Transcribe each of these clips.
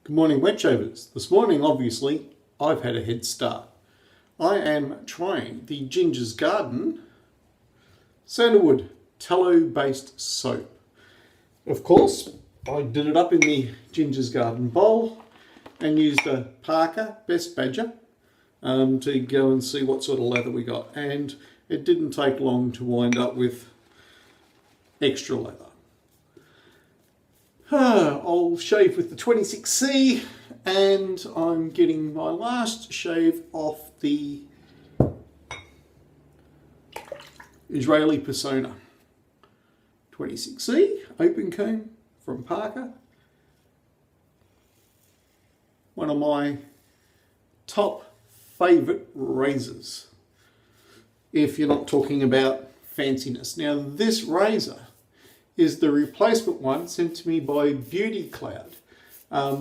Good morning, wet shavers. This morning, obviously, I've had a head start. I am trying the Ginger's Garden sandalwood tallow-based soap. Of course, I did it up in the Ginger's Garden bowl and used a Parker Best Badger to go and see what sort of lather we got. And it didn't take long to wind up with extra lather. I'll shave with the 26C and I'm getting my last shave off the Israeli Personna 26C open comb from Parker. One of my top favourite razors, if you're not talking about fanciness. Now this razor is the replacement one sent to me by Beauty Cloud.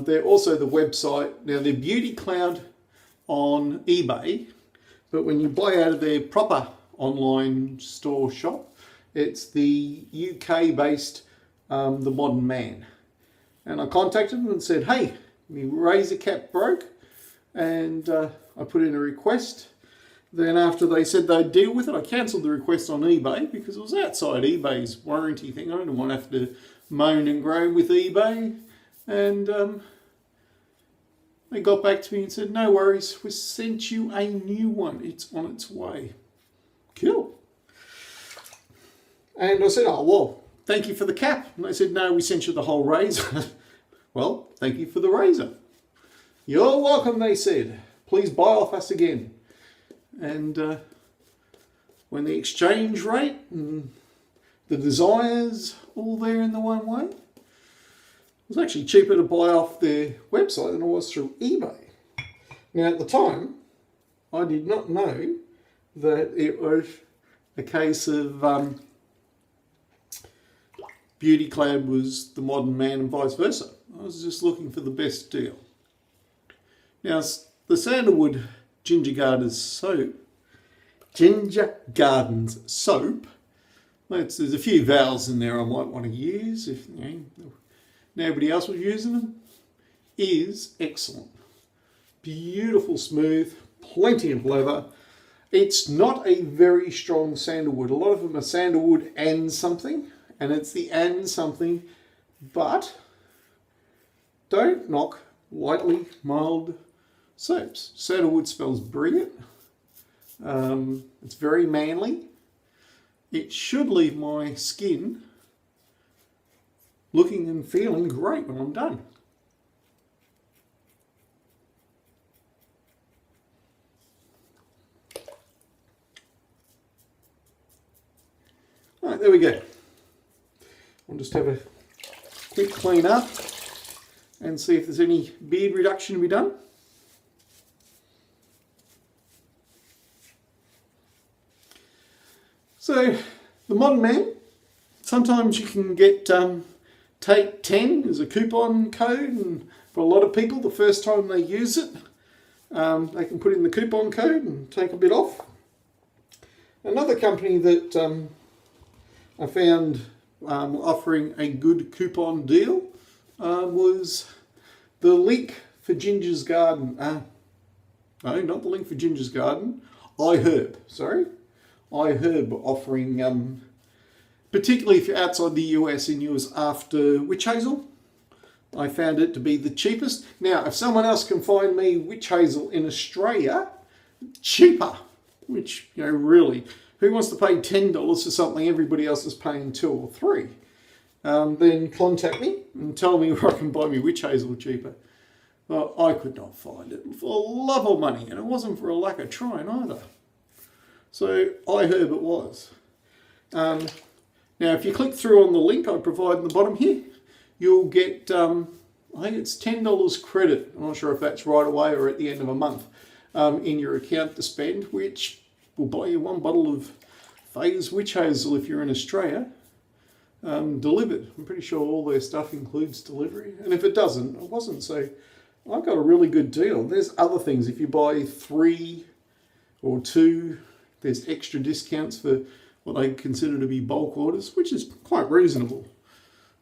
They're also the website. Now they're Beauty Cloud on eBay, but when you buy out of their proper online store shop, it's the UK based The Modern Man. And I contacted them and said, hey, my razor cap broke, and I put in a request. Then after they said they'd deal with it, I cancelled the request on eBay because it was outside eBay's warranty thing. I didn't want to have to moan and groan with eBay. And they got back to me and said, no worries, we sent you a new one. It's on its way. Cool. And I said, oh, well, thank you for the cap. And they said, no, we sent you the whole razor. Well, thank you for the razor. You're welcome, they said. Please buy off us again. And when the exchange rate and the desires all there in the one way, it was actually cheaper to buy off their website than it was through eBay. Now at the time, I did not know that it was a case of Beauty Cloud was the Modern Man and vice versa. I was just looking for the best deal. Now the sandalwood Ginger Gardens soap. There's a few vowels in there I might want to use if nobody else was using them. Is excellent. Beautiful smooth, plenty of leather. It's not a very strong sandalwood. A lot of them are sandalwood and something, and it's the and something, but don't knock lightly mild soaps. Sandalwood smells brilliant. It's very manly. It should leave my skin looking and feeling great when I'm done. All right, there we go. I'll just have a quick clean up and see if there's any beard reduction to be done. So, the Modern Man, sometimes you can get take 10 as a coupon code, and for a lot of people, the first time they use it, they can put in the coupon code and take a bit off. Another company that I found offering a good coupon deal was the link for Ginger's Garden. No, not the link for Ginger's Garden. iHerb, sorry. iHerb offering, particularly if you're outside the US and you was after witch hazel, I found it to be the cheapest. Now, if someone else can find me witch hazel in Australia, cheaper, which, really, who wants to pay $10 for something everybody else is paying $2 or $3? Then contact me and tell me where I can buy me witch hazel cheaper. Well, I could not find it for love or money, and it wasn't for a lack of trying either. So iHerb it was. Now if you click through on the link I provide in the bottom here, you'll get, I think it's $10 credit. I'm not sure if that's right away or at the end of a month in your account to spend, which will buy you one bottle of Faye's Witch Hazel if you're in Australia, delivered. I'm pretty sure all their stuff includes delivery. And if it doesn't, it wasn't. So I've got a really good deal. There's other things. If you buy 3 or 2, there's extra discounts for what I consider to be bulk orders, which is quite reasonable.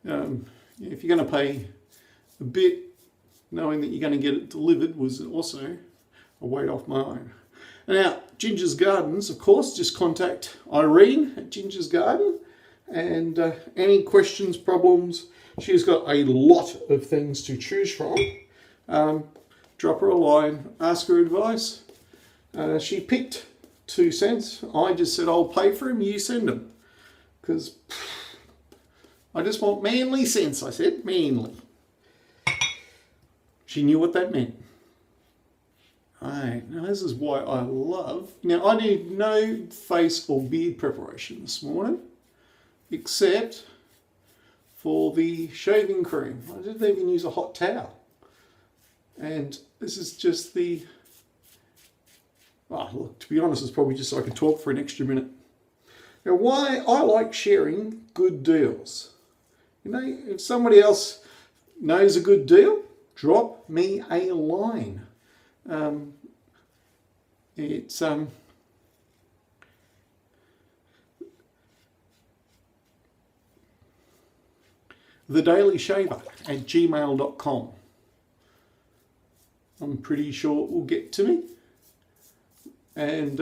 If you're going to pay a bit knowing that you're going to get it delivered was also a weight off my own. Now, Ginger's Gardens, of course, just contact Irene at Ginger's Garden, and any questions, problems, she's got a lot of things to choose from. Drop her a line, ask her advice. She picked 2 cents. I just said, I'll pay for them, you send them. Because I just want manly sense, I said, manly. She knew what that meant. Now this is why I love... Now, I did no face or beard preparation this morning, except for the shaving cream. I didn't even use a hot towel. And this is just the... Oh, look, to be honest, it's probably just so I can talk for an extra minute. Now, why I like sharing good deals. You know, if somebody else knows a good deal, drop me a line. It's thedailyshaver@gmail.com. I'm pretty sure it will get to me. And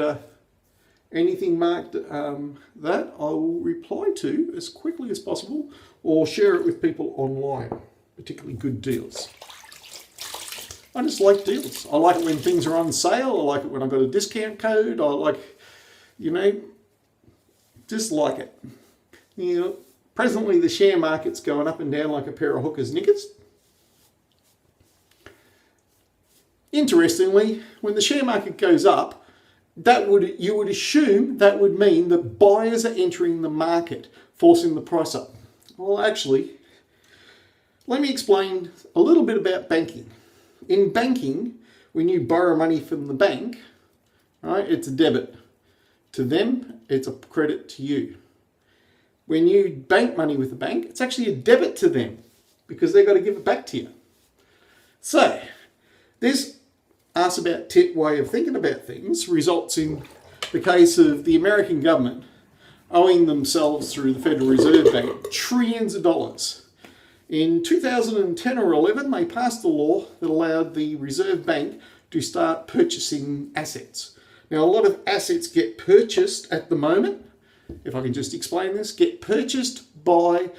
anything marked that I will reply to as quickly as possible, or share it with people online, particularly good deals. I just like deals. I like it when things are on sale. I like it when I've got a discount code. I like, you know, just like it. You know, presently the share market's going up and down like a pair of hookers' knickers. Interestingly, when the share market goes up, you would assume that would mean that buyers are entering the market, forcing the price up. Well, actually, let me explain a little bit about banking. In banking, when you borrow money from the bank, right, it's a debit. To them, it's a credit to you. When you bank money with the bank, it's actually a debit to them because they've got to give it back to you. So, this ask about tit way of thinking about things results in the case of the American government owing themselves through the Federal Reserve Bank trillions of dollars. In 2010 or 11, they passed a law that allowed the Reserve Bank to start purchasing assets. Now, a lot of assets get purchased at the moment, if I can just explain this, get purchased by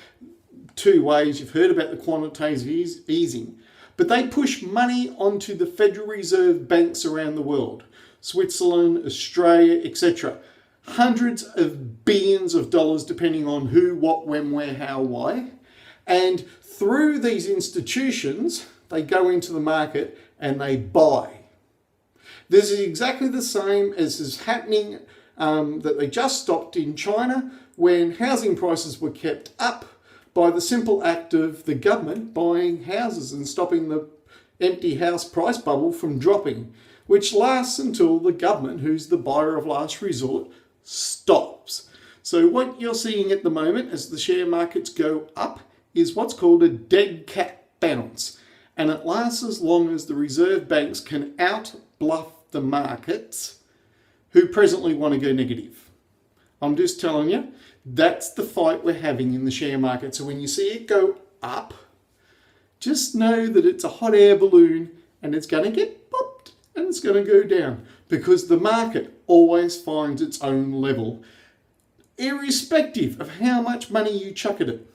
2 ways. You've heard about the quantitative easing. But they push money onto the Federal Reserve banks around the world. Switzerland, Australia, etc. Hundreds of billions of dollars depending on who, what, when, where, how, why. And through these institutions, they go into the market and they buy. This is exactly the same as is happening that they just stopped in China when housing prices were kept up by the simple act of the government buying houses and stopping the empty house price bubble from dropping, which lasts until the government, who's the buyer of last resort, stops. So what you're seeing at the moment as the share markets go up is what's called a dead cat bounce. And it lasts as long as the reserve banks can out-bluff the markets who presently want to go negative. I'm just telling you, that's the fight we're having in the share market. So when you see it go up, just know that it's a hot air balloon and it's going to get popped and it's going to go down because the market always finds its own level, irrespective of how much money you chuck at it.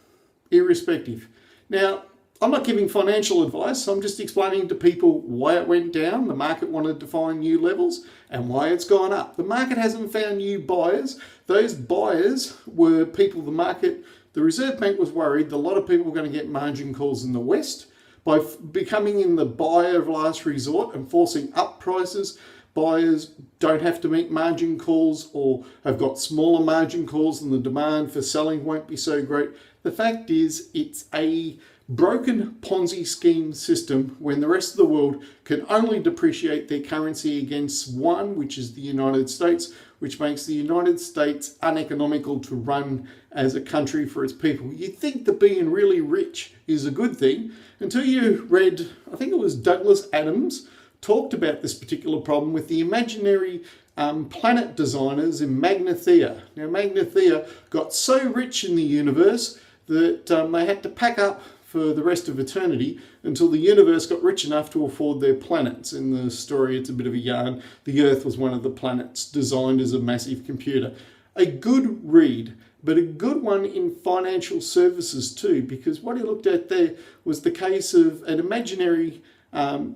Irrespective. Now, I'm not giving financial advice. I'm just explaining to people why it went down. The market wanted to find new levels and why it's gone up. The market hasn't found new buyers. Those buyers were people the Reserve Bank was worried that a lot of people were going to get margin calls in the West. By becoming in the buyer of last resort and forcing up prices, buyers don't have to make margin calls or have got smaller margin calls and the demand for selling won't be so great. The fact is, it's a broken Ponzi scheme system when the rest of the world can only depreciate their currency against one, which is the United States, which makes the United States uneconomical to run as a country for its people. You'd think that being really rich is a good thing until you read, I think it was Douglas Adams, talked about this particular problem with the imaginary planet designers in Magnathea. Now, Magnathea got so rich in the universe that they had to pack up for the rest of eternity until the universe got rich enough to afford their planets. In the story, it's a bit of a yarn. The Earth was one of the planets designed as a massive computer. A good read, but a good one in financial services too, because what he looked at there was the case of an imaginary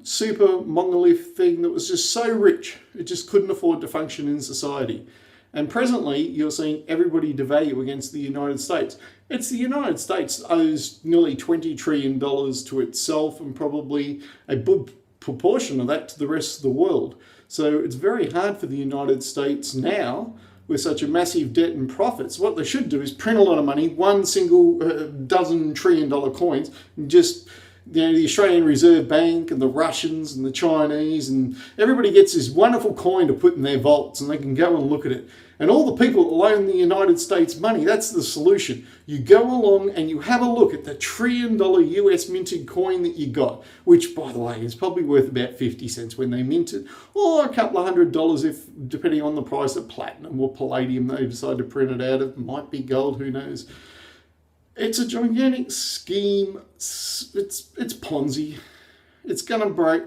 super monolith thing that was just so rich, it just couldn't afford to function in society. And presently, you're seeing everybody devalue against the United States. It's the United States that owes nearly $20 trillion to itself and probably a good proportion of that to the rest of the world. So it's very hard for the United States now, with such a massive debt and profits. What they should do is print a lot of money, one single dozen $1 trillion coins, and just, the Australian Reserve Bank and the Russians and the Chinese and everybody gets this wonderful coin to put in their vaults and they can go and look at it. And all the people that loan the United States money, that's the solution. You go along and you have a look at the $1 trillion US minted coin that you got, which, by the way, is probably worth about 50 cents when they mint it, or a couple of $100 if, depending on the price of platinum or palladium they decide to print it out of. It might be gold, who knows. It's a gigantic scheme. It's Ponzi. It's going to break.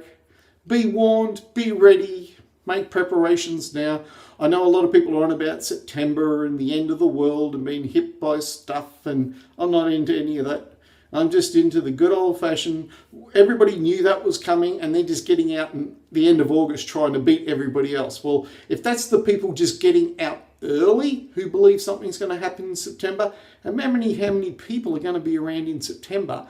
Be warned, be ready, make preparations now. I know a lot of people are on about September and the end of the world and being hit by stuff, and I'm not into any of that. I'm just into the good old-fashioned, everybody knew that was coming and they're just getting out in the end of August trying to beat everybody else. Well, if that's the people just getting out early who believe something's going to happen in September, and how many people are going to be around in September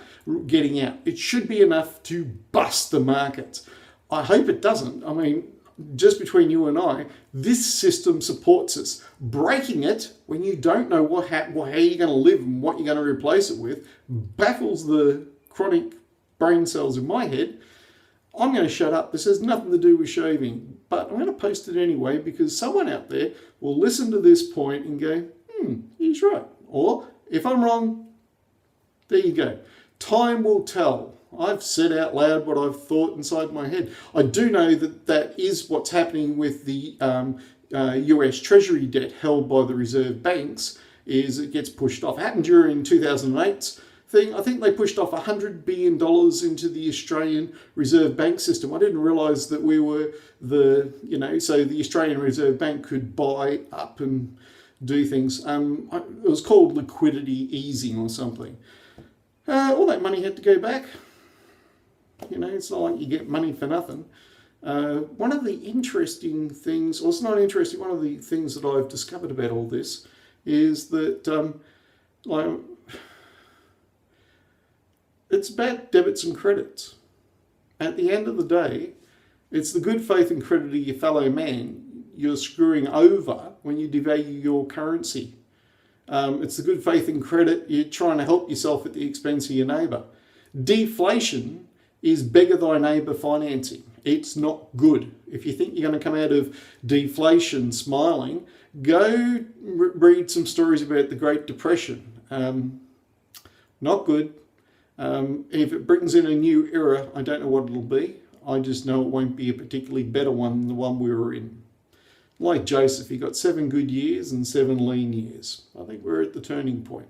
getting out? It should be enough to bust the markets. I hope it doesn't. I mean, just between you and I, this system supports us. Breaking it when you don't know how you're going to live and what you're going to replace it with baffles the chronic brain cells in my head. I'm going to shut up. This has nothing to do with shaving, but I'm going to post it anyway because someone out there will listen to this point and go, he's right. Or if I'm wrong, there you go. Time will tell. I've said out loud what I've thought inside my head. I do know that that is what's happening with the US Treasury debt held by the Reserve Banks, is it gets pushed off. It happened during 2008's thing. I think they pushed off $100 billion into the Australian Reserve Bank system. I didn't realise that we were so the Australian Reserve Bank could buy up and do things. It was called liquidity easing or something. All that money had to go back. It's not like you get money for nothing. One of the interesting things, or it's not interesting, one of the things that I've discovered about all this is that it's about debits and credits. At the end of the day, it's the good faith and credit of your fellow man you're screwing over when you devalue your currency. It's the good faith and credit you're trying to help yourself at the expense of your neighbour. Deflation is beggar thy neighbour financing. It's not good. If you think you're going to come out of deflation smiling, go read some stories about the Great Depression. Not good. If it brings in a new era, I don't know what it'll be. I just know it won't be a particularly better one than the one we were in. Like Joseph, he got 7 good years and 7 lean years. I think we're at the turning point.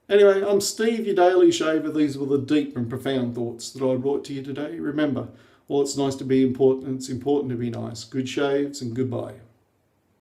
Anyway, I'm Steve, your Daily Shaver. These were the deep and profound thoughts that I brought to you today. Remember, while it's nice to be important, it's important to be nice. Good shaves and goodbye.